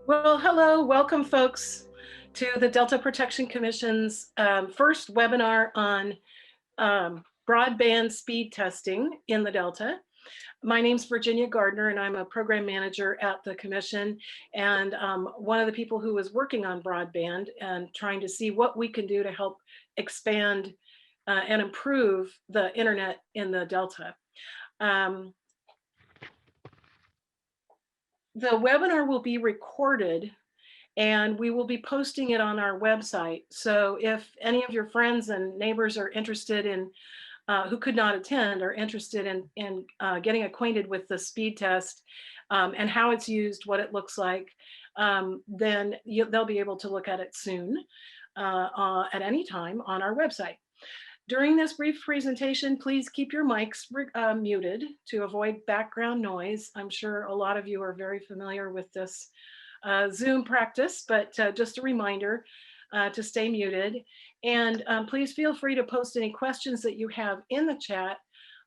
Well, hello, welcome folks to the Delta Protection Commission's first webinar on broadband speed testing in the Delta. My name's Virginia Gardner and I'm a program manager at the Commission and one of the people who was working on broadband and trying to see what we can do to help expand and improve the internet in the Delta. The webinar will be recorded and we will be posting it on our website. So if any of your friends and neighbors are interested in, who could not attend, are interested in getting acquainted with the speed test and how it's used, what it looks like, then they'll be able to look at it soon at any time on our website. During this brief presentation, please keep your mics muted to avoid background noise. I'm sure a lot of you are very familiar with this Zoom practice, but just a reminder to stay muted. And please feel free to post any questions that you have in the chat,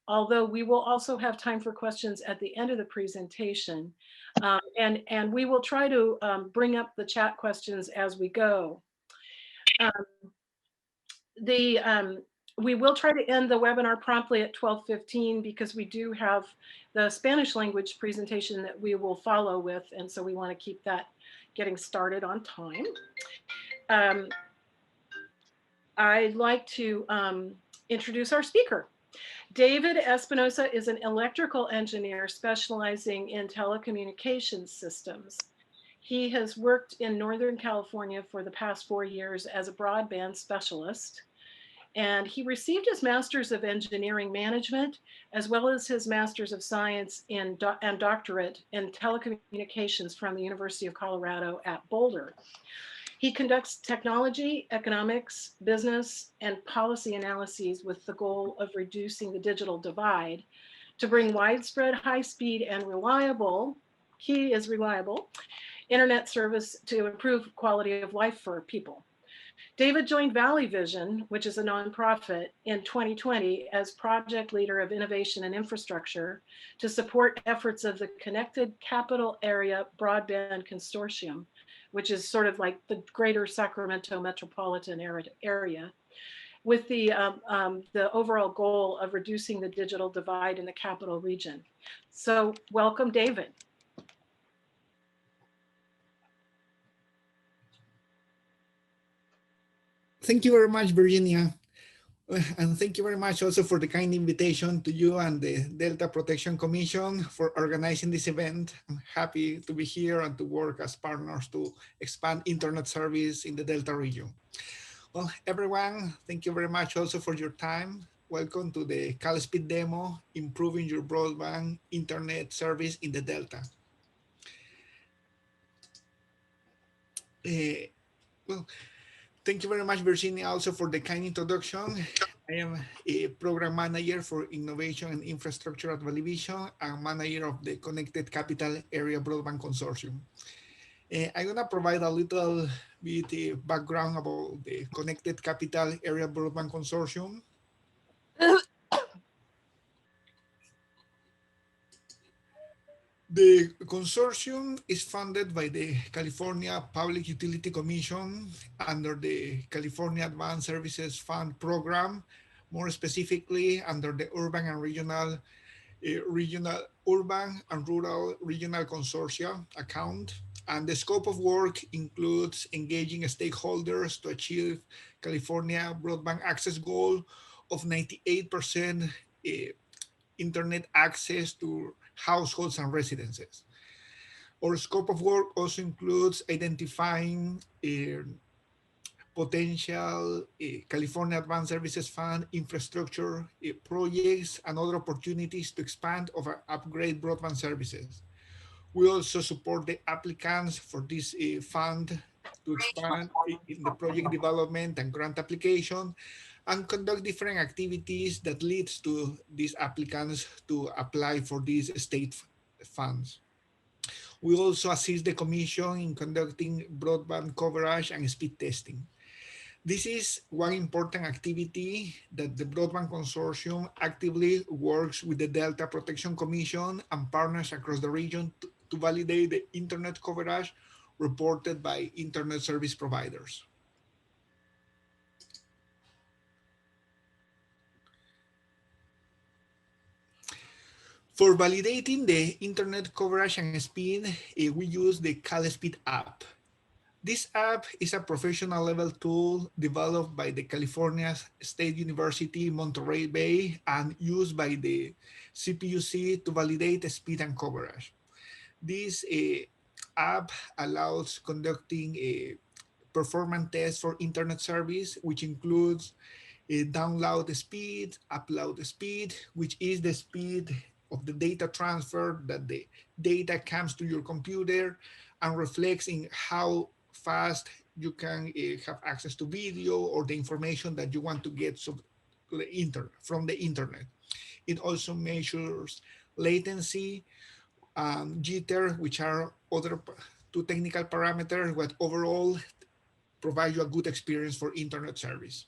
although we will also have time for questions at the end of the presentation. And we will try to bring up the chat questions as we go. We will try to end the webinar promptly at 12:15 because we do have the Spanish language presentation that we will follow with, and so we want to keep that getting started on time. I'd like to introduce our speaker. David Espinosa is an electrical engineer specializing in telecommunications systems. He has worked in Northern California for the past 4 years as a broadband specialist. And he received his Master's of Engineering Management, as well as his Master's of Science and doctorate in telecommunications from the University of Colorado at Boulder. He conducts technology, economics, business, and policy analyses with the goal of reducing the digital divide to bring widespread, high-speed, and reliable, key is reliable, internet service to improve quality of life for people. David joined Valley Vision, which is a nonprofit, in 2020 as project leader of innovation and infrastructure to support efforts of the Connected Capital Area Broadband Consortium, which is sort of like the greater Sacramento metropolitan area, with the overall goal of reducing the digital divide in the capital region. So welcome, David. Thank you very much, Virginia. And thank you very much also for the kind invitation to you and the Delta Protection Commission for organizing this event. I'm happy to be here and to work as partners to expand internet service in the Delta region. Well, everyone, thank you very much also for your time. Welcome to the CalSPEED demo, Improving Your Broadband Internet Service in the Delta. Well, thank you very much, Virginia, also for the kind introduction. I am a program manager for innovation and infrastructure at Valley Vision and manager of the Connected Capital Area Broadband Consortium. I'm going to provide a little bit background about the Connected Capital Area Broadband Consortium. The consortium is funded by the California Public Utility Commission under the California Advanced Services Fund program, more specifically under the Urban and Urban and Rural Regional Consortia account. And the scope of work includes engaging stakeholders to achieve California broadband access goal of 98% internet access to households and residences. Our scope of work also includes identifying potential California Advanced Services Fund infrastructure projects and other opportunities to expand or upgrade broadband services. We also support the applicants for this fund to expand in the project development and grant application and conduct different activities that leads to these applicants to apply for these state funds. We also assist the Commission in conducting broadband coverage and speed testing. This is one important activity that the Broadband Consortium actively works with the Delta Protection Commission and partners across the region to validate the internet coverage reported by internet service providers. For validating the internet coverage and speed, we use the CalSPEED app. This app is a professional level tool developed by the California State University, Monterey Bay, and used by the CPUC to validate speed and coverage. This app allows conducting a performance test for internet service, which includes download speed, upload speed, which is the speed of the data transfer that the data comes to your computer and reflects in how fast you can have access to video or the information that you want to get from the internet. It also measures latency, jitter, which are other two technical parameters, but overall provide you a good experience for internet service.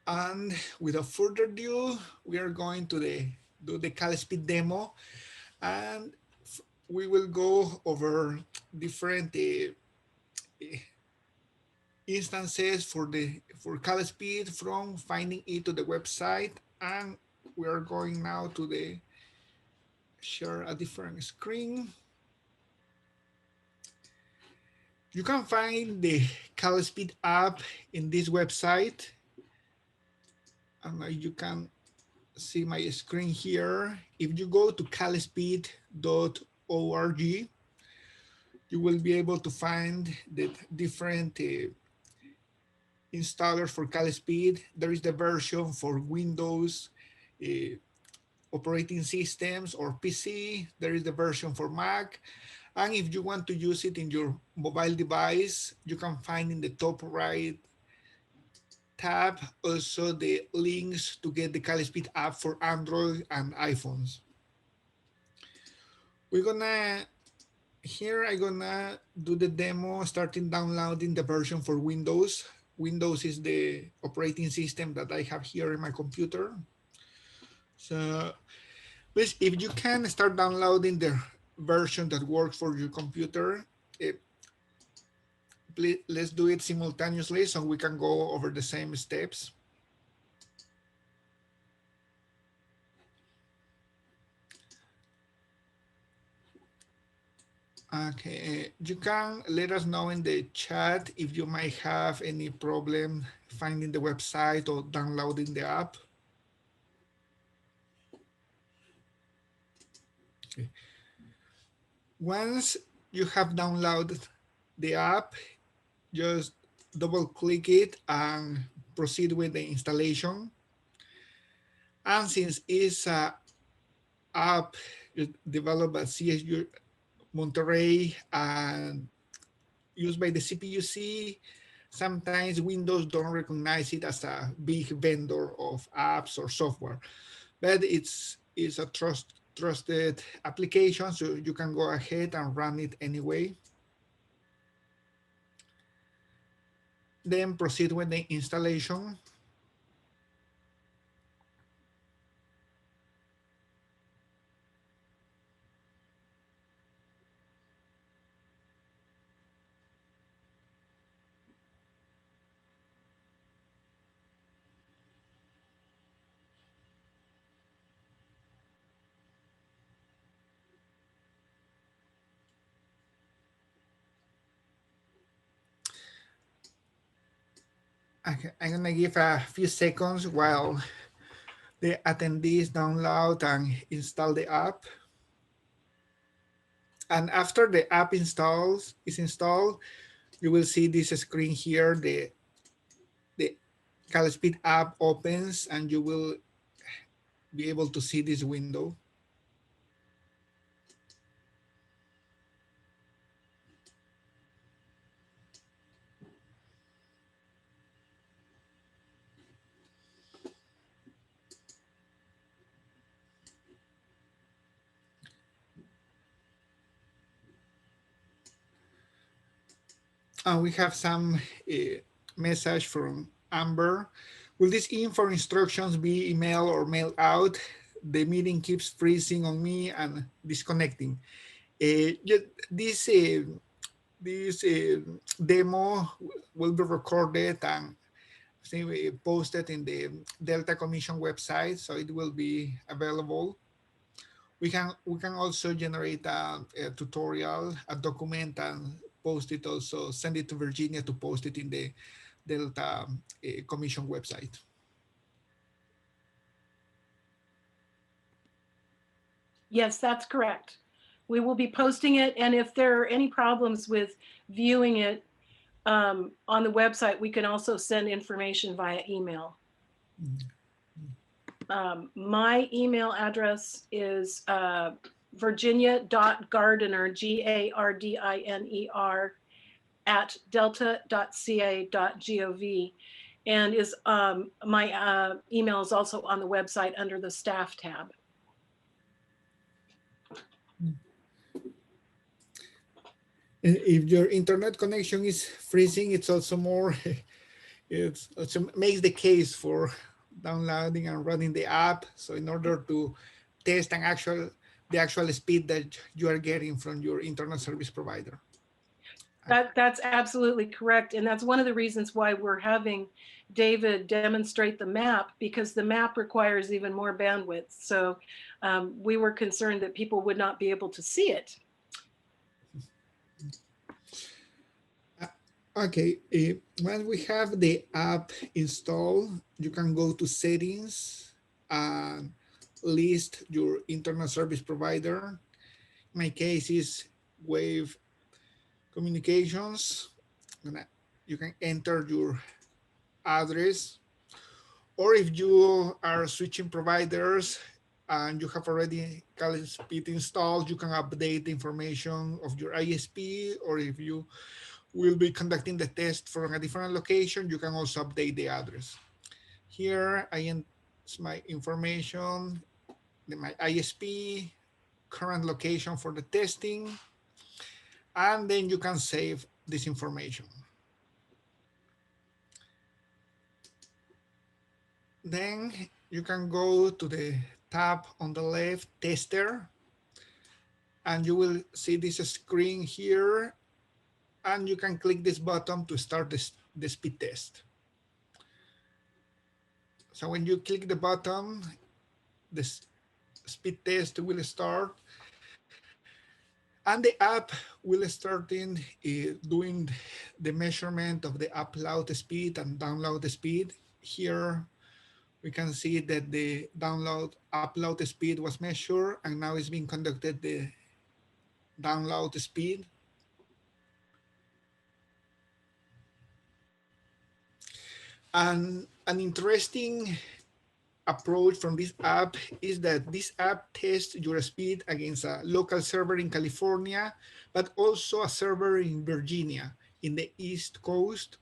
And without further ado, we are going to do the CalSPEED demo, and we will go over different instances for CalSPEED, from finding it to the website, and we are going now to the share a different screen. You can find the CalSPEED app in this website, and you can see my screen here. If you go to calspeed.org, you will be able to find the different installers for CalSPEED. There is the version for Windows operating systems or PC. There is the version for Mac. And if you want to use it in your mobile device, you can find in the top right tab also the links to get the CalSPEED app for Android and iPhones. Here I'm gonna do the demo, starting downloading the version for Windows. Windows is the operating system that I have here in my computer. So please, if you can start downloading the version that works for your computer, please, let's do it simultaneously so we can go over the same steps. Okay, you can let us know in the chat if you might have any problem finding the website or downloading the app. Okay. Once you have downloaded the app, just double click it and proceed with the installation. And since it's an app developed by CSU Monterey and used by the CPUC, sometimes Windows don't recognize it as a big vendor of apps or software, but it's a trusted application, so you can go ahead and run it anyway. Then proceed with the installation. Okay, I'm gonna give a few seconds while the attendees download and install the app. And after the app is installed, you will see this screen here. The CalSPEED app opens and you will be able to see this window. And we have some message from Amber. Will this info instructions be emailed or mailed out? The meeting keeps freezing on me and disconnecting. This this demo will be recorded and posted in the Delta Commission website, so it will be available. We can also generate a tutorial, a document, and post it also, send it to Virginia to post it in the Delta Commission website. Yes, that's correct. We will be posting it, and if there are any problems with viewing it on the website, we can also send information via email. My email address is virginia.gardiner, Gardiner, at delta.ca.gov. And is my email is also on the website under the staff tab. If your internet connection is freezing, it's also more, it also makes the case for downloading and running the app. So in order to test the actual speed that you are getting from your internet service provider. That's absolutely correct. And that's one of the reasons why we're having David demonstrate the map, because the map requires even more bandwidth. So we were concerned that people would not be able to see it. Okay, when we have the app installed, you can go to settings and list your internet service provider. In my case is Wave Communications. You can enter your address, or if you are switching providers and you have already CalSPEED installed, you can update the information of your ISP, or if you will be conducting the test from a different location, you can also update the address. Here I enter my information, my ISP, current location for the testing, and then you can save this information. Then you can go to the tab on the left, tester, and you will see this screen here, and you can click this button to start the speed test. So when you click the button, the speed test will start, and the app will start in doing the measurement of the upload speed and download speed. Here we can see that the upload speed was measured, and now it's being conducted the download speed. And an interesting approach from this app is that this app tests your speed against a local server in California, but also a server in Virginia in the East Coast.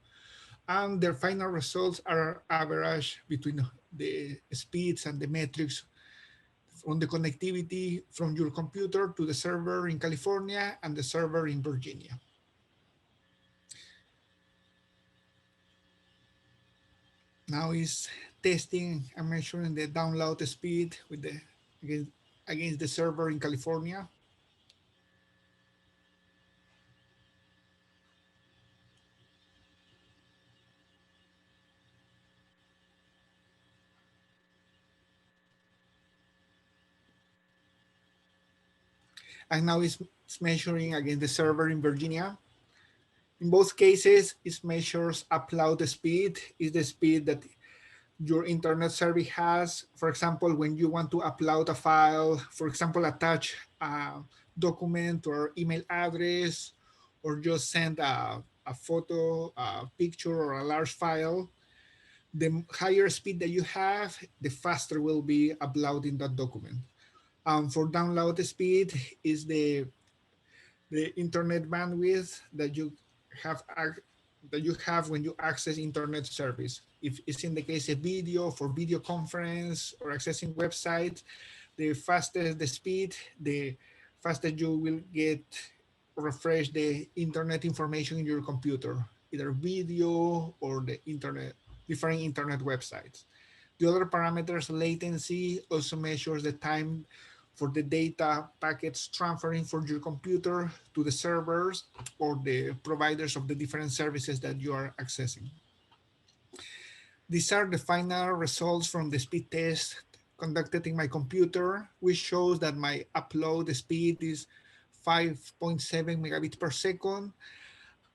And their final results are average between the speeds and the metrics from the connectivity from your computer to the server in California and the server in Virginia. Now is testing and measuring the download speed with the against the server in California. And now it's measuring against the server in Virginia. In both cases, it measures upload speed, is the speed that your internet service has. For example, when you want to upload a file, for example, attach a document or email address, or just send a photo, a picture, or a large file, the higher speed that you have, the faster will be uploading that document. For download speed is the internet bandwidth that you have when you access internet service. If it's in the case of video, for video conference or accessing websites, the faster the speed, the faster you will get refresh the internet information in your computer, either video or the internet, different internet websites. The other parameters, latency, also measures the time for the data packets transferring from your computer to the servers or the providers of the different services that you are accessing. These are the final results from the speed test conducted in my computer, which shows that my upload speed is 5.7 megabits per second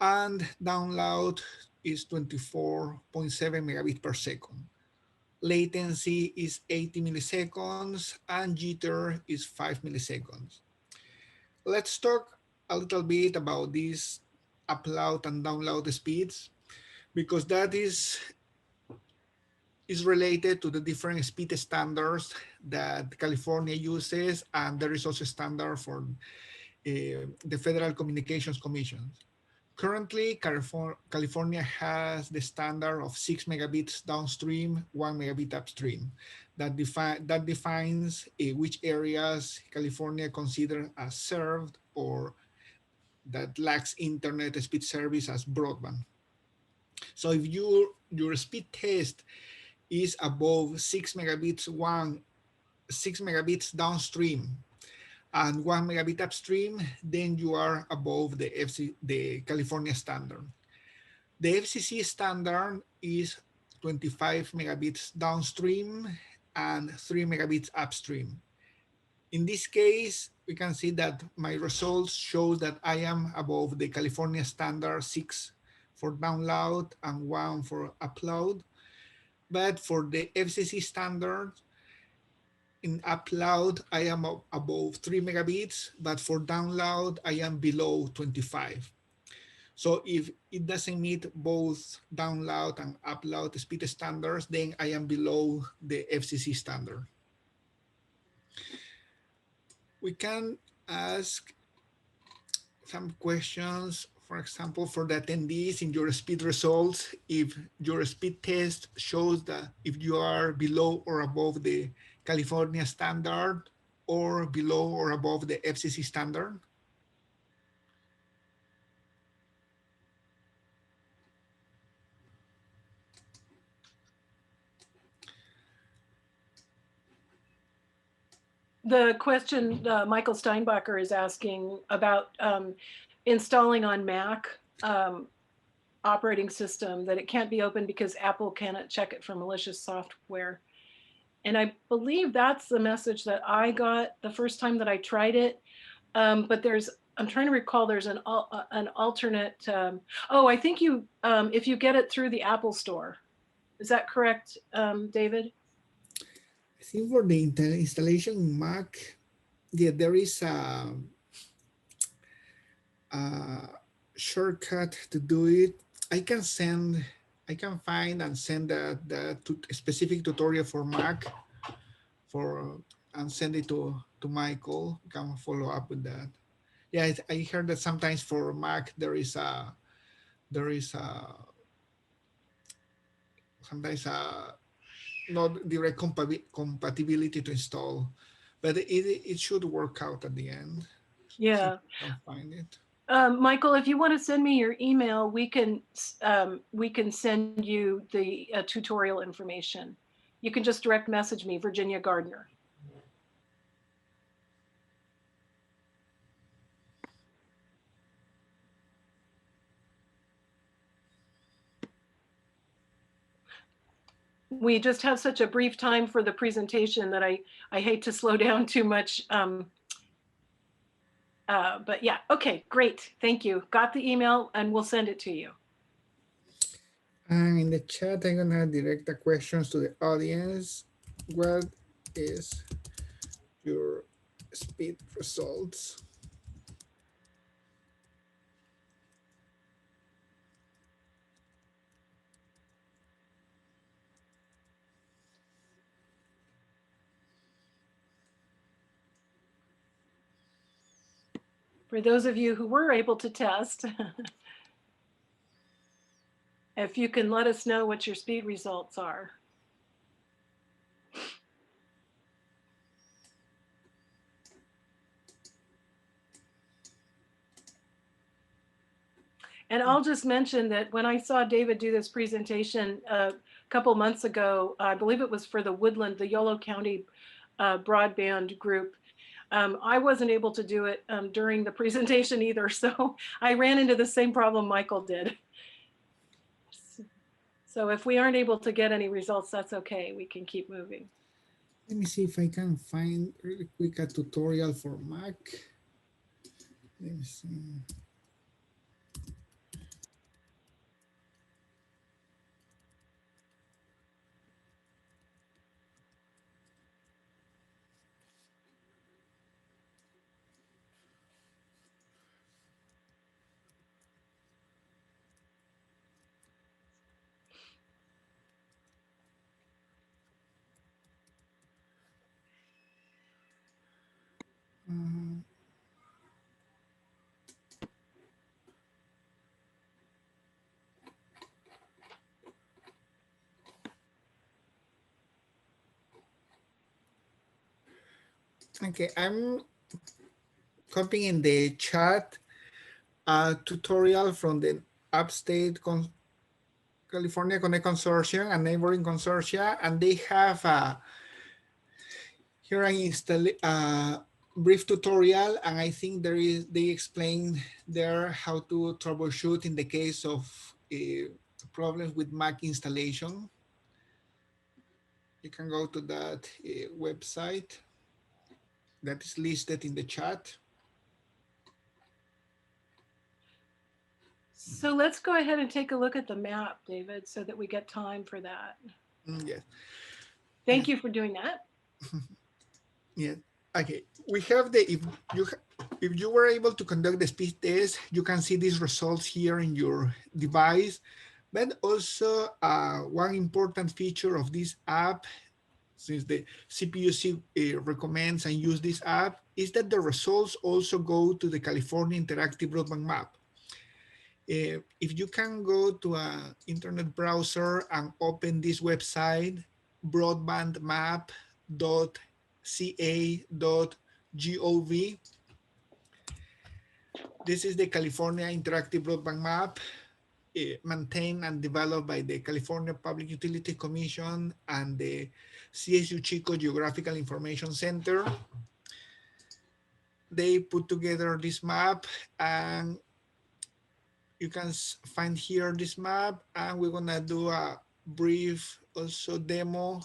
and download is 24.7 megabits per second. Latency is 80 milliseconds and jitter is 5 milliseconds. Let's talk a little bit about these upload and download speeds because that is related to the different speed standards that California uses, and there is also a standard for the Federal Communications Commission. Currently, California has the standard of 6 megabits downstream, 1 megabit upstream. That defines which areas California considers as served or that lacks internet speed service as broadband. So if your speed test is above 6 megabits downstream and 1 megabit upstream, then you are above the California standard. The FCC standard is 25 megabits downstream and 3 megabits upstream. In this case, we can see that my results show that I am above the California standard 6 for download and 1 for upload. But for the FCC standard, in upload, I am above 3 megabits, but for download, I am below 25. So if it doesn't meet both download and upload speed standards, then I am below the FCC standard. We can ask some questions, for example, for the attendees in your speed results, if your speed test shows that if you are below or above the California standard or below or above the FCC standard. The question Michael Steinbacher is asking about installing on Mac operating system, that it can't be opened because Apple cannot check it for malicious software. And I believe that's the message that I got the first time that I tried it. But I'm trying to recall, there's an alternate. I think if you get it through the Apple Store. Is that correct, David? I think for the installation in Mac, yeah, there is a shortcut to do it. I can find and send the specific tutorial for Mac and send it to Michael. You can follow up with that. Yeah, I heard that sometimes for Mac sometimes not direct compatibility to install, but it should work out at the end. Yeah. So you can find it. Michael, if you want to send me your email, we can send you the tutorial information. You can just direct message me, Virginia Gardner. We just have such a brief time for the presentation that I hate to slow down too much. But yeah, okay, great. Thank you. Got the email and we'll send it to you. And in the chat, I'm gonna direct the questions to the audience. What is your speed results? For those of you who were able to test, if you can let us know what your speed results are. And I'll just mention that when I saw David do this presentation a couple months ago, I believe it was for the Woodland, the Yolo County broadband group, I wasn't able to do it during the presentation either, so I ran into the same problem Michael did. So if we aren't able to get any results, that's okay. We can keep moving. Let me see if I can find really quick a tutorial for Mac. Let me see. Uh, okay, I'm copying in the chat a tutorial from the Upstate California Connect Consortium and neighboring consortia, and they have here I install brief tutorial, and I think they explain there how to troubleshoot in the case of problems with Mac installation. You can go to that website that is listed in the chat. So let's go ahead and take a look at the map, David, so that we get time for that. Yes. Thank you for doing that. Yeah. Okay. We have the if you were able to conduct the speed test, you can see these results here in your device. But also one important feature of this app, since the CPUC recommends and use this app, is that the results also go to the California Interactive Broadband Map. If you can go to an internet browser and open this website, broadbandmap.ca.gov, this is the California Interactive Broadband Map, maintained and developed by the California Public Utility Commission and the CSU Chico Geographical Information Center. They put together this map, and you can find here this map, and we're gonna do a brief also demo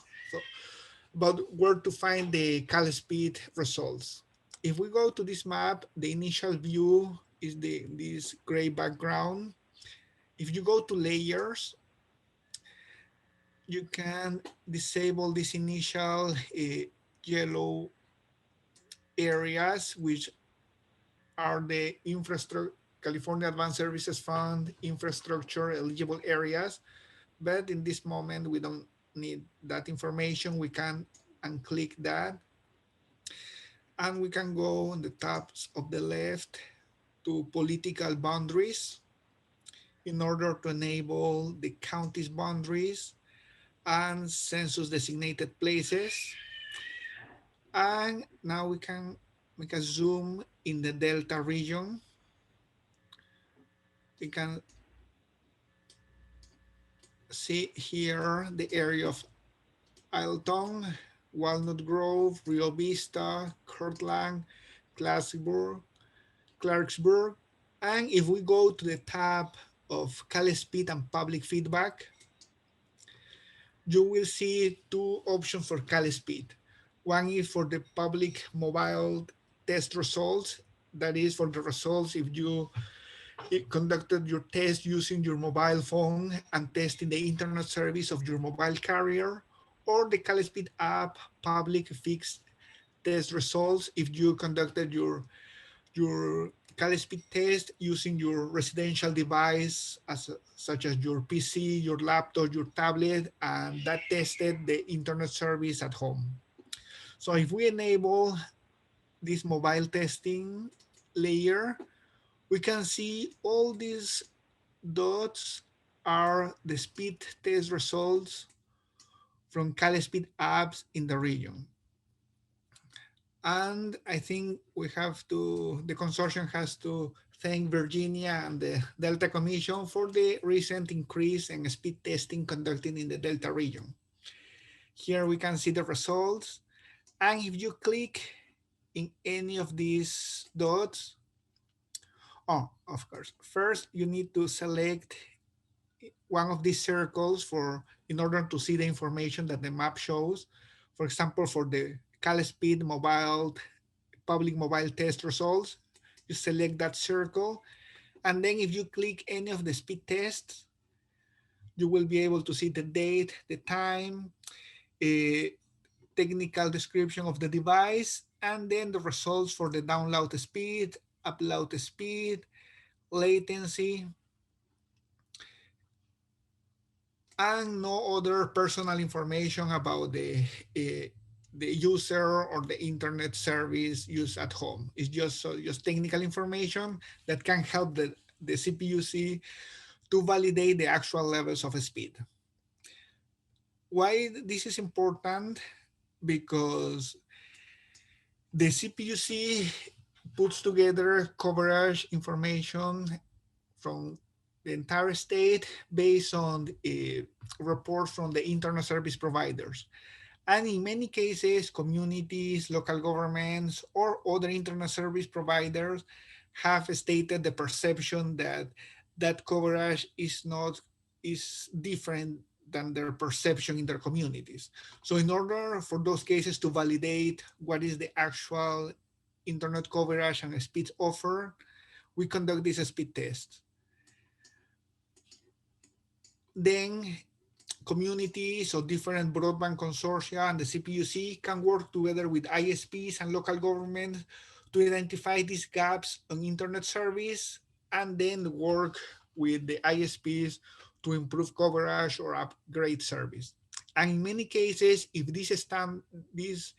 about where to find the CalSPEED results. If we go to this map, the initial view is this gray background. If you go to layers, you can disable this initial yellow areas, which are the infrastructure, California Advanced Services Fund infrastructure eligible areas. But in this moment, we don't need that information. We can unclick that. And we can go on the tabs of the left to political boundaries in order to enable the county's boundaries and census designated places. And now we can make a zoom in the Delta region. We can see here the area of Ileton, Walnut Grove, Rio Vista, Kirtland, Clarksburg. And if we go to the tab of CalSPEED and public feedback, you will see two options for CalSPEED. One is for the public mobile test results. That is for the results if you conducted your test using your mobile phone and testing the internet service of your mobile carrier, or the CalSPEED app public fixed test results if you conducted your CalSPEED test using your residential device, such as your PC, your laptop, your tablet, and that tested the internet service at home. So if we enable this mobile testing layer, we can see all these dots are the speed test results from CalSPEED apps in the region. And I think the consortium has to thank Virginia and the Delta Commission for the recent increase in speed testing conducted in the Delta region. Here we can see the results. And if you click in any of these dots. Oh, of course. First, you need to select one of these circles for in order to see the information that the map shows. For example, for the CalSPEED mobile public mobile test results, you select that circle, and then if you click any of the speed tests, you will be able to see the date, the time, a technical description of the device, and then the results for the download speed, upload speed, latency, and no other personal information about the user or the internet service used at home. It's just technical information that can help the CPUC to validate the actual levels of speed. Why this is important? Because the CPUC puts together coverage information from the entire state based on a report from the internet service providers. And in many cases, communities, local governments, or other internet service providers have stated the perception that that coverage is different than their perception in their communities. So in order for those cases to validate what is the actual internet coverage and speeds offered, we conduct these speed tests. Then communities or different broadband consortia and the CPUC can work together with ISPs and local governments to identify these gaps on internet service and then work with the ISPs to improve coverage or upgrade service. And in many cases, if this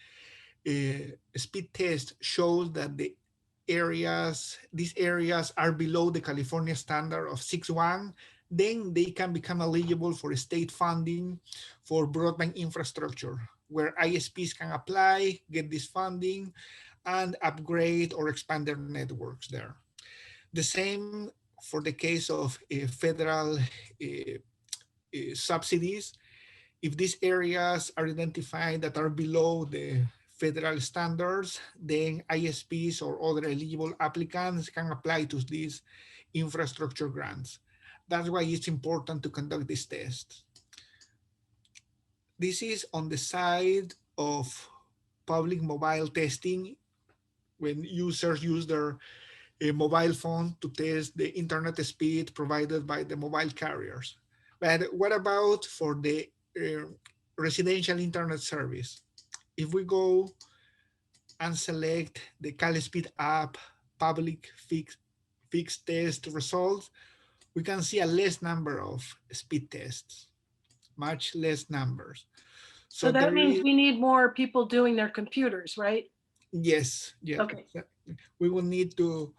speed test shows that these areas are below the California standard of 6.1, then they can become eligible for state funding for broadband infrastructure, where ISPs can apply, get this funding, and upgrade or expand their networks there. The same for the case of federal subsidies. If these areas are identified that are below the federal standards, then ISPs or other eligible applicants can apply to these infrastructure grants. That's why it's important to conduct these tests. This is on the side of public mobile testing when users use their mobile phone to test the internet speed provided by the mobile carriers. But what about for the residential internet service? If we go and select the CalSPEED app public fixed test results, we can see a less number of speed tests, much less numbers. So So that there means is, we need more people doing their computers, right? yes, yeah. Okay. We will need to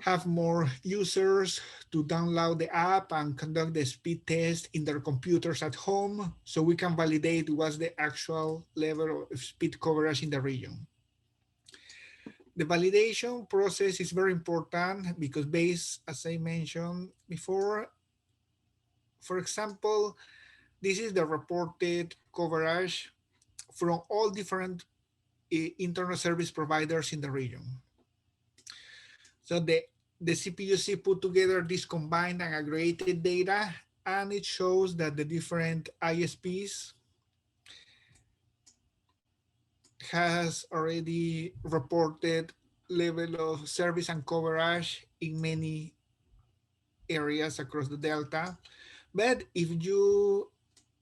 have more users to download the app and conduct the speed test in their computers at home so we can validate what's the actual level of speed coverage in the region. The validation process is very important because based, as I mentioned before, for example, this is the reported coverage from all different internet service providers in the region. So the CPUC put together this combined and aggregated data, and it shows that the different ISPs has already reported level of service and coverage in many areas across the Delta. But if you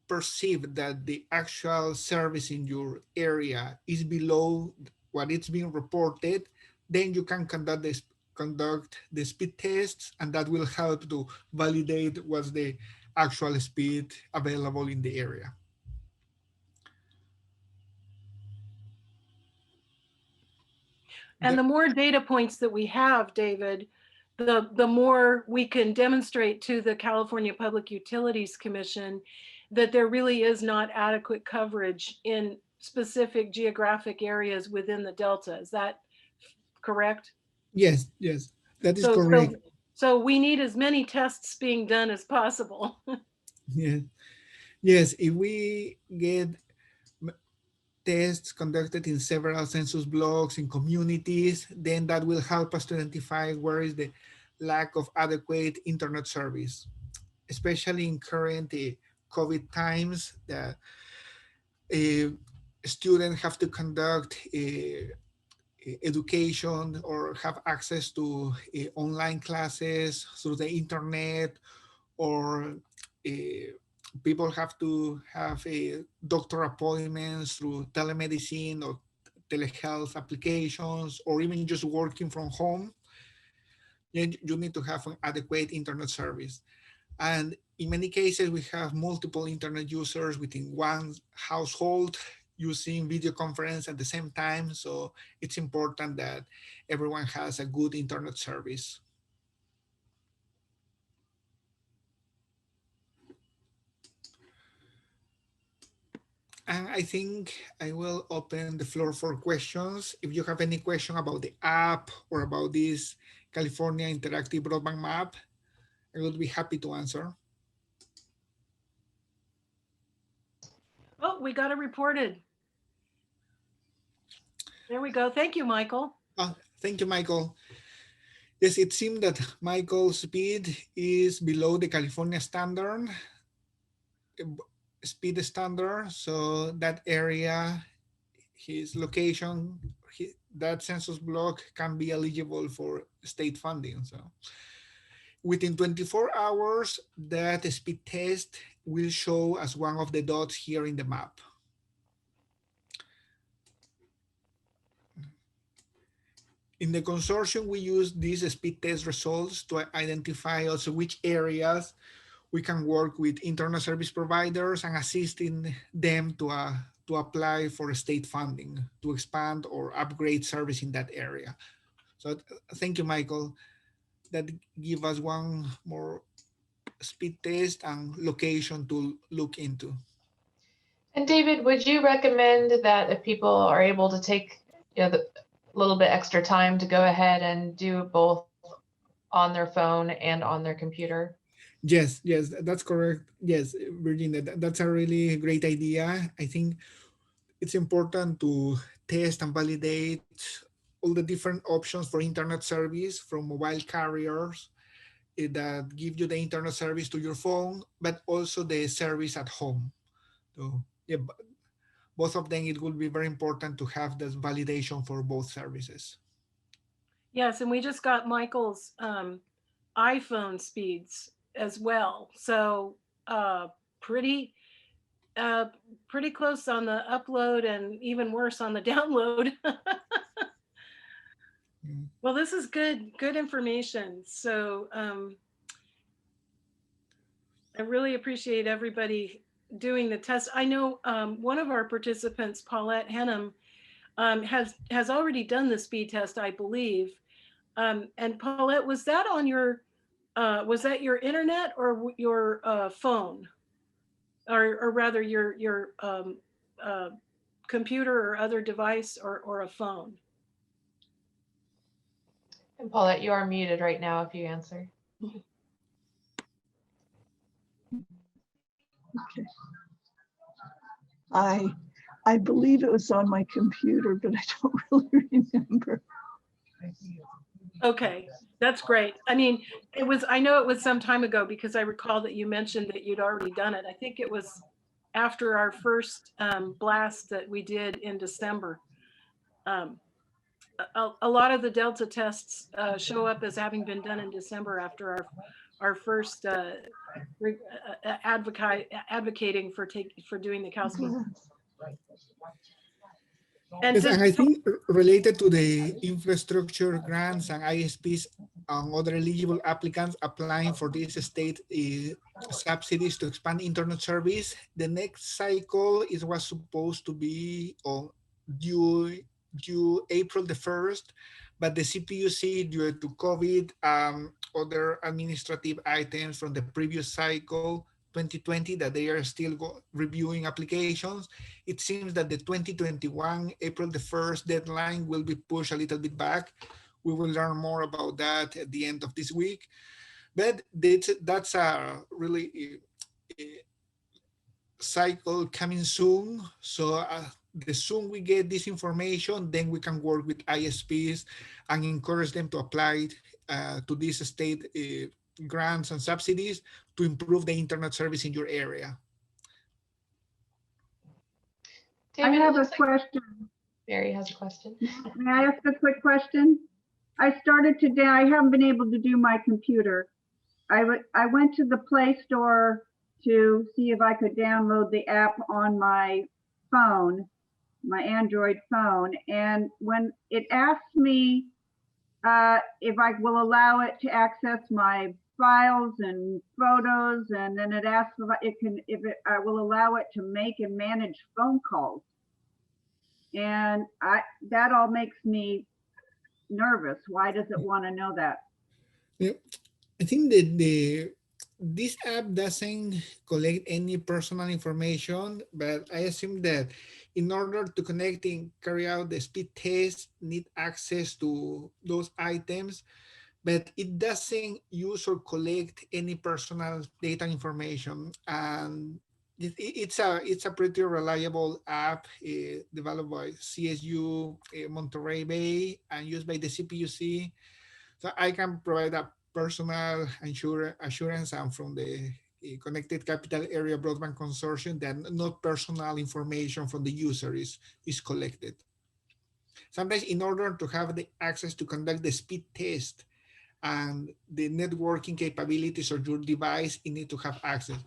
perceive that the actual service in your area is below what it's being reported, then you can conduct the speed tests, and that will help to validate what's the actual speed available in the area. And The, the more data points that we have, David, the more we can demonstrate to the California Public Utilities Commission that there really is not adequate coverage in specific geographic areas within the Delta. Is that correct? yes, yes, that is So, correct. so, so we need as many tests being done as possible. Yeah. Yes, if we get tests conducted in several census blocks in communities, then that will help us to identify where is the lack of adequate internet service, especially in current COVID times that students have to conduct education or have access to online classes through the internet, or people have to have a doctor appointments through telemedicine or telehealth applications, or even just working from home. You need to have an adequate internet service. And in many cases, we have multiple internet users within one household using video conference at the same time. So it's important that everyone has a good internet service. And I think I will open the floor for questions. If you have any question about the app or about this California Interactive Broadband Map, I will be happy to answer. Oh, we got it reported. There we go. Thank you, Michael. Thank you, Michael. Yes, it seemed that Michael's speed is below the California standard, speed standard. So that area, his location, that census block can be eligible for state funding. So within 24 hours, that speed test will show as one of the dots here in the map. In the consortium, we use these speed test results to identify also which areas we can work with internet service providers and assisting them to apply for state funding to expand or upgrade service in that area. So thank you, Michael. That give us one more speed test and location to look into. And David, would you recommend that if people are able to take the little bit extra time to go ahead and do both on their phone and on their computer? Yes, that's correct. Yes, Virginia, that's a really great idea. I think it's important to test and validate all the different options for internet service from mobile carriers that give you the internet service to your phone, but also the service at home. So yeah, both of them, it will be very important to have this validation for both services. Yes, and we just got Michael's iPhone speeds as well. So pretty uh, pretty close on the upload and even worse on the download. Well, this is good information. So I really appreciate everybody doing the test. I know one of our participants, Paulette Henham, has already done the speed test, I believe. And Paulette, was that on your was that your internet or your phone, or rather your uh, computer or other device, or a phone? And Paulette, you are muted right now if you answer. Okay. I believe it was on my computer, but I don't really remember. Okay, that's great. I mean, I know it was some time ago because I recall that you mentioned that you'd already done it. I think it was after our first blast that we did in December. A lot of the Delta tests show up as having been done in December after our first advocating for doing the CalSPEED. And, yes, and I think related to the infrastructure grants and ISPs and other eligible applicants applying for these state subsidies to expand internet service, the next cycle was supposed to be due April the 1st, but the CPUC, due to COVID, other administrative items from the previous cycle, 2020, that they are still reviewing applications. It seems that the 2021 April the 1st deadline will be pushed a little bit back. We will learn more about that at the end of this week. But that's a really cycle coming soon. So the soon we get this information, then we can work with ISPs and encourage them to apply to these state grants and subsidies to improve the internet service in your area. David, I it have a looks like question. Mary has a question. May I ask a quick question? I started today, I haven't been able to do my computer. I went to the Play Store to see if I could download the app on my phone, my Android phone. And when it asked me if I will allow it to access my files and photos, and then it asks if I will allow it to make and manage phone calls. And that all makes me nervous. Why does it want to know that? Yeah, I think that this app doesn't collect any personal information, but I assume that in order to connect and carry out the speed test, need access to those items, but it doesn't use or collect any personal data information. And it's a pretty reliable app developed by CSU Monterey Bay and used by the CPUC. So I can provide a personal assurance and from the Connected Capital Area Broadband Consortium that not personal information from the user is collected. Sometimes in order to have the access to conduct the speed test and the networking capabilities of your device, you need to have access.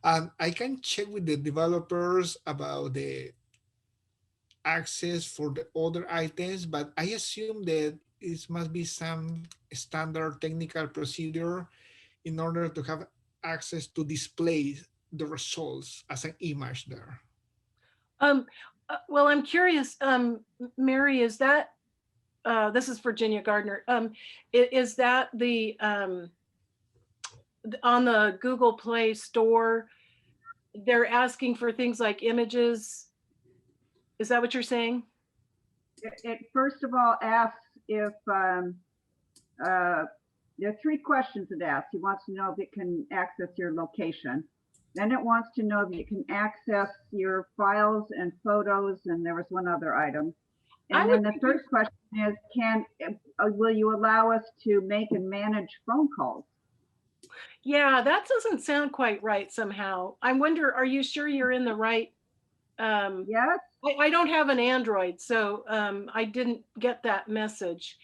And I can check with the developers about the access for the other items, but I assume that it must be some standard technical procedure in order to have access to display the results as an image there. Well, I'm curious, Mary, is that, this is Virginia Gardner, is that the, on the Google Play Store, they're asking for things like images? Is that what you're saying? It first of all asks if there are 3 questions it asks. It wants to know if it can access your location. Then it wants to know if it can access your files and photos, and there was one other item. And then the third question is, will you allow us to make and manage phone calls? Yeah, that doesn't sound quite right somehow. I wonder, are you sure you're in the right? Yes. I don't have an Android, so I didn't get that message.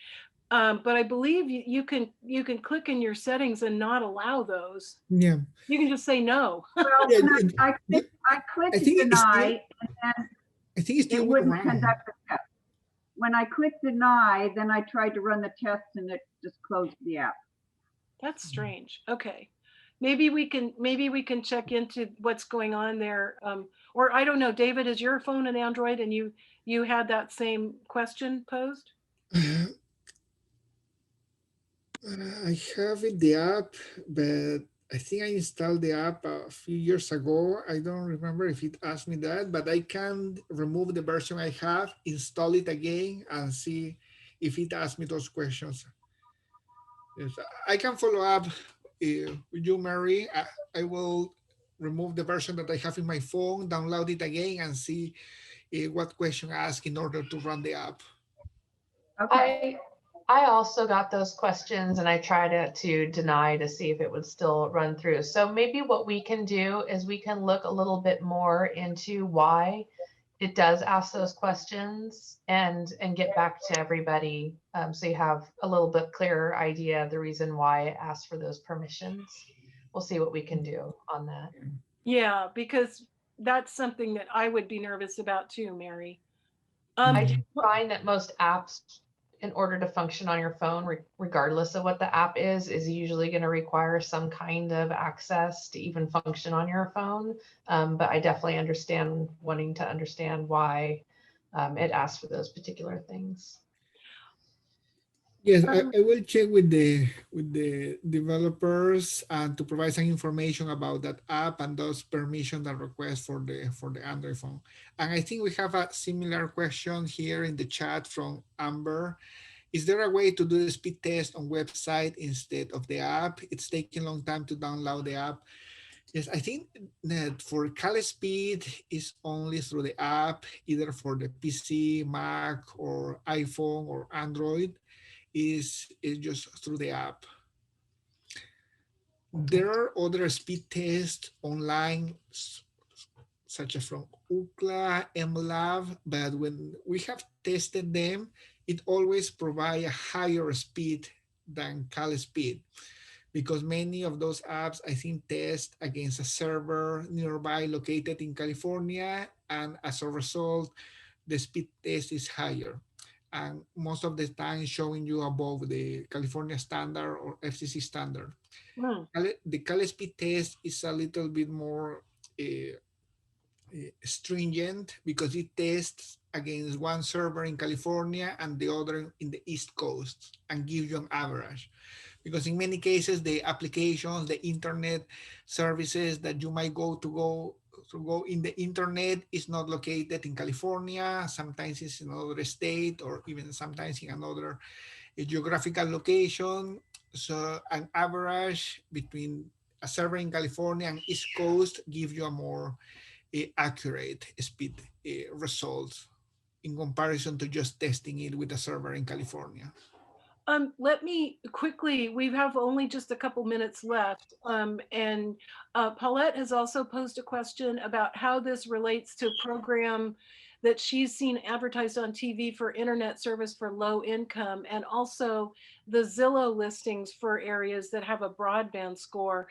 But I believe you can click in your settings and not allow those. Yeah. You can just say no. Well, Yeah, I clicked I think deny, and then I think it's still it wouldn't around. conduct the test. When I clicked deny, then I tried to run the test and it just closed the app. That's strange. Okay. Maybe we can check into what's going on there. Or I don't know, David, is your phone an Android and you had that same question posed? I have it, the app, but I think I installed the app a few years ago. I don't remember if it asked me that, but I can remove the version I have, install it again, and see if it asks me those questions. Yes, I can follow up with you, Mary. I will remove the version that I have in my phone, download it again, and see what question I ask in order to run the app. Okay. I also got those questions and I tried to deny to see if it would still run through. So maybe what we can do is we can look a little bit more into why it does ask those questions and get back to everybody, so you have a little bit clearer idea of the reason why it asks for those permissions. We'll see what we can do on that. Yeah, because that's something that I would be nervous about too, Mary. I do find that most apps, in order to function on your phone, regardless of what the app is usually going to require some kind of access to even function on your phone. But I definitely understand wanting to understand why it asks for those particular things. Yes, I will check with the developers and to provide some information about that app and those permission and requests for the Android phone. And I think we have a similar question here in the chat from Amber. Is there a way to do the speed test on website instead of the app? It's taking a long time to download the app. Yes, I think that for CalSPEED is only through the app, either for the PC, Mac, or iPhone or Android, is just through the app. Okay. There are other speed tests online, such as from UCLA, MLab, but when we have tested them, it always provides a higher speed than CalSPEED, because many of those apps, I think, test against a server nearby located in California, and as a result, the speed test is higher. And most of the time showing you above the California standard or FCC standard. Hmm. The CalSPEED test is a little bit more stringent because it tests against one server in California and the other in the East Coast and gives you an average. Because in many cases, the applications, the internet services that you might go in the internet is not located in California. Sometimes it's in another state or even sometimes in another geographical location. So an average between a server in California and East Coast gives you a more accurate speed results in comparison to just testing it with a server in California. Let me quickly, we have only just a couple minutes left. And Paulette has also posed a question about how this relates to a program that she's seen advertised on TV for internet service for low income, and also the Zillow listings for areas that have a broadband score.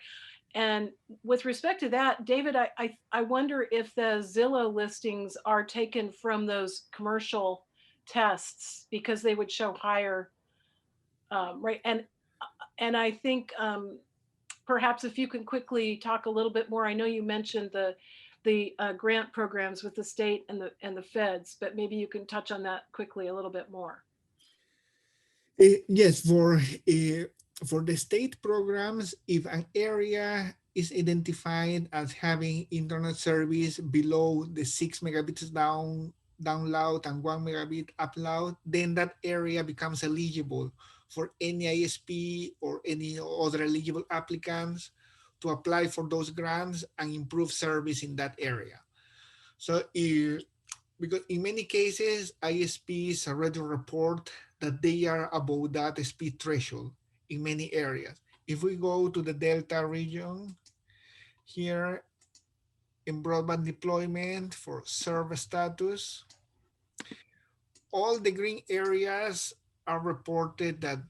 And with respect to that, David, I wonder if the Zillow listings are taken from those commercial tests because they would show higher, right. And I think perhaps if you can quickly talk a little bit more. I know you mentioned the grant programs with the state and the feds, but maybe you can touch on that quickly a little bit more. Yes, for the state programs, if an area is identified as having internet service below the 6 megabits download and 1 megabit upload, then that area becomes eligible for any ISP or any other eligible applicants to apply for those grants and improve service in that area. So if because in many cases, ISPs already report that they are above that speed threshold in many areas. If we go to the Delta region here in broadband deployment for service status, all the green areas are reported that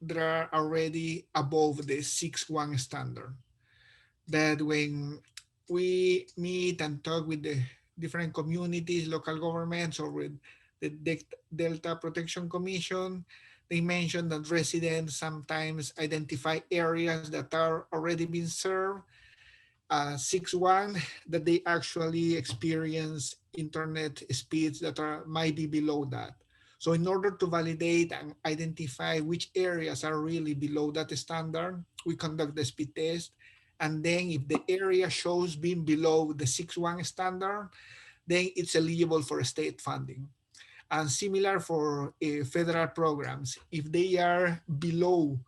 they are already above the 6.1 standard. That when we meet and talk with the different communities, local governments, or with the Delta Protection Commission, they mention that residents sometimes identify areas that are already being served 6.1, that they actually experience internet speeds that might be below that. So in order to validate and identify which areas are really below that standard, we conduct the speed test. And then if the area shows being below the 6.1 standard, then it's eligible for state funding. And similar for federal programs, if they are below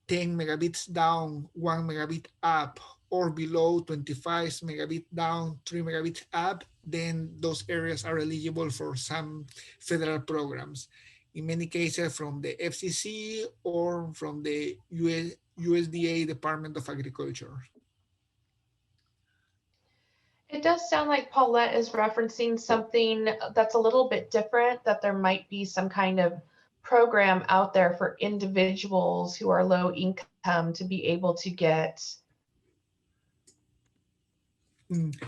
10 megabits down, 1 megabit up, or below 25 megabit down, 3 megabits up, then those areas are eligible for some federal programs. In many cases from the FCC or from the USDA Department of Agriculture. It does sound like Paulette is referencing something that's a little bit different, that there might be some kind of program out there for individuals who are low income to be able to get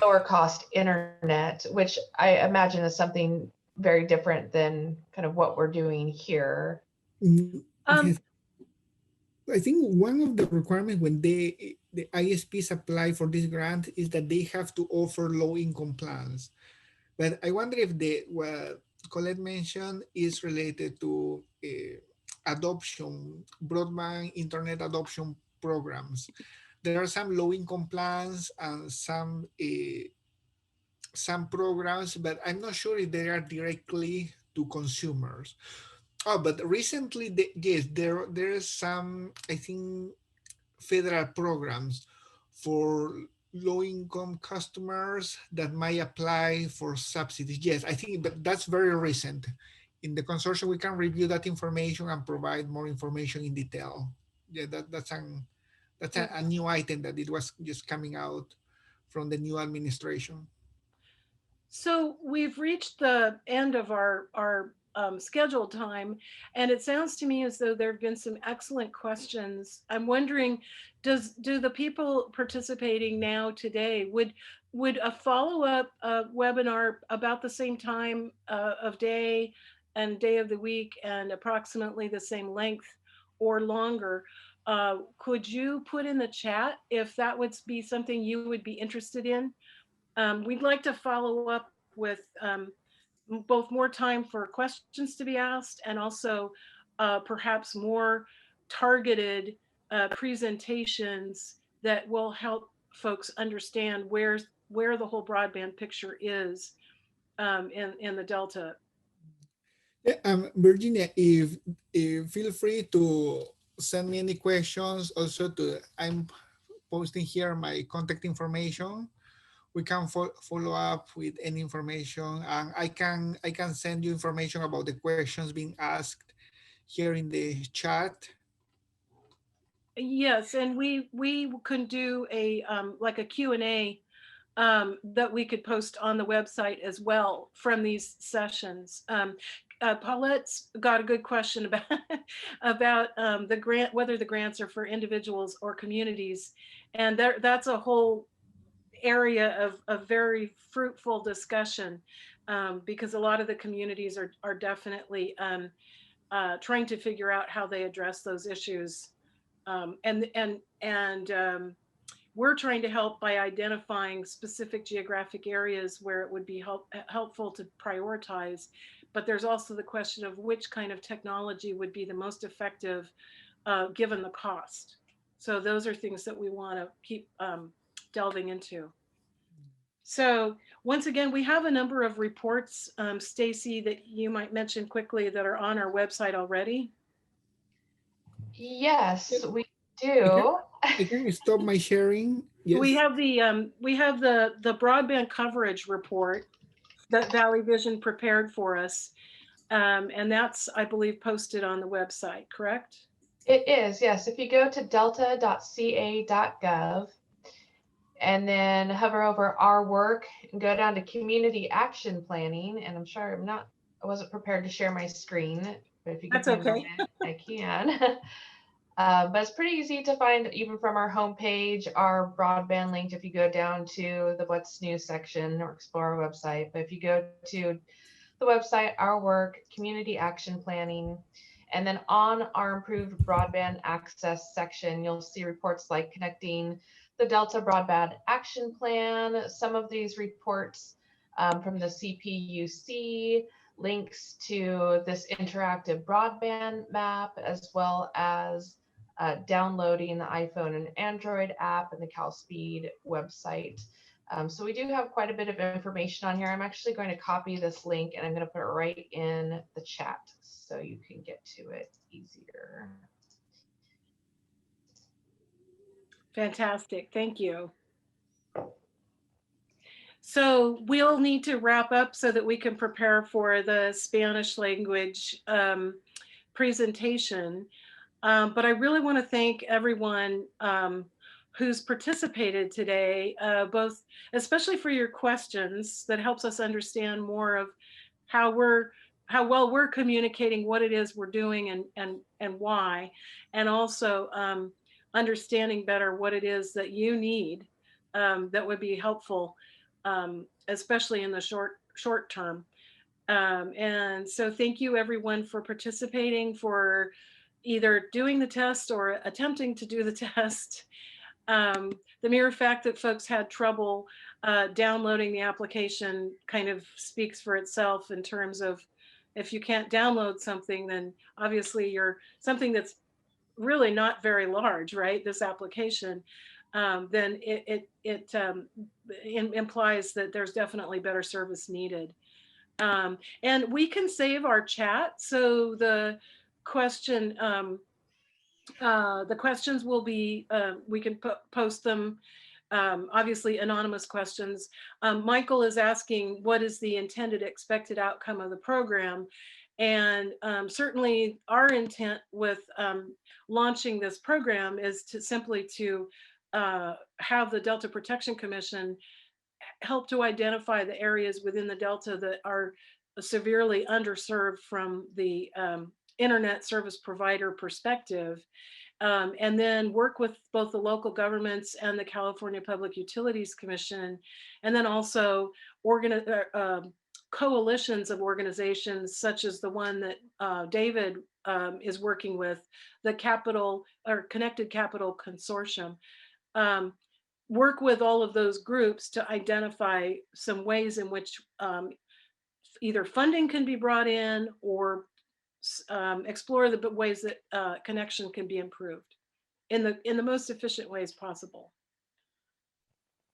lower cost internet, which I imagine is something very different than kind of what we're doing here. Yes. I think one of the requirements when the ISPs apply for this grant is that they have to offer low income plans. But I wonder if what Colette mentioned is related to adoption, broadband internet adoption programs. There are some low income plans and some programs, but I'm not sure if they are directly to consumers. Oh, but recently, yes, there is some, I think, federal programs for low-income customers that might apply for subsidies. Yes, I think that's very recent. In the consortium, we can review that information and provide more information in detail. Yeah, that's a new item that it was just coming out from the new administration. So we've reached the end of our scheduled time, and it sounds to me as though there have been some excellent questions. I'm wondering, do the people participating now today would a follow-up webinar about the same time of day and day of the week and approximately the same length or longer? Could you put in the chat if that would be something you would be interested in? We'd like to follow up with both more time for questions to be asked and also perhaps more targeted presentations that will help folks understand where the whole broadband picture is in the Delta. Yeah, Virginia, if feel free to send me any questions. Also, I'm posting here my contact information. We can follow up with any information, and I can send you information about the questions being asked here in the chat. Yes, and we can do a like a Q&A that we could post on the website as well from these sessions. Paulette's got a good question about about the grant, whether the grants are for individuals or communities, and that's a whole area of very fruitful discussion because a lot of the communities are definitely trying to figure out how they address those issues, and we're trying to help by identifying specific geographic areas where it would be helpful to prioritize. But there's also the question of which kind of technology would be the most effective given the cost. So those are things that we want to keep delving into. So once again, we have a number of reports, Stacy, that you might mention quickly that are on our website already. Yes, we do. I can stop my sharing. Yes. We have the broadband coverage report that Valley Vision prepared for us, and that's, I believe, posted on the website. Correct? It is, yes. If you go to delta.ca.gov and then hover over our work and go down to community action planning, and I'm sure I wasn't prepared to share my screen, but if you give That's me a okay. moment, I can. But it's pretty easy to find even from our homepage, our broadband link, if you go down to the What's New section or explore our website. But if you go to the website, our work, community action planning, and then on our improved broadband access section, you'll see reports like connecting the Delta Broadband Action Plan, some of these reports from the CPUC, links to this interactive broadband map, as well as downloading the iPhone and Android app and the CalSPEED website. So we do have quite a bit of information on here. I'm actually going to copy this link and I'm going to put it right in the chat so you can get to it easier. Fantastic. Thank you. So we'll need to wrap up so that we can prepare for the Spanish language presentation. But I really want to thank everyone who's participated today, both especially for your questions that helps us understand more of how well we're communicating what it is we're doing and why, and also understanding better what it is that you need that would be helpful, especially in the short term. And so thank you everyone for participating, for either doing the test or attempting to do the test. The mere fact that folks had trouble downloading the application kind of speaks for itself in terms of if you can't download something, then obviously you're something that's really not very large, right? This application, then it implies that there's definitely better service needed. And we can save our chat. So the questions will be, we can post them obviously anonymous questions. Michael is asking, what is the intended expected outcome of the program? And certainly our intent with launching this program is to simply to have the Delta Protection Commission help to identify the areas within the Delta that are severely underserved from the internet service provider perspective. And then work with both the local governments and the California Public Utilities Commission, and then also coalitions of organizations such as the one that David is working with, the Connected Capital Consortium. Work with all of those groups to identify some ways in which either funding can be brought in or explore the ways that connection can be improved in the most efficient ways possible.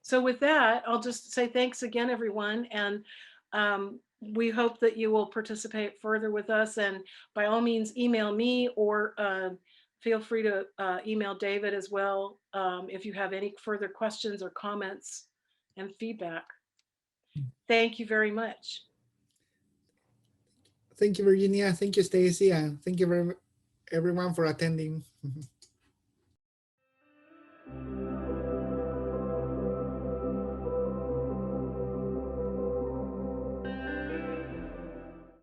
So with that, I'll just say thanks again, everyone. And we hope that you will participate further with us. And by all means, email me or feel free to email David as well if you have any further questions or comments and feedback. Thank you very much. Thank you, Virginia. Thank you, Stacy. And thank you everyone for attending.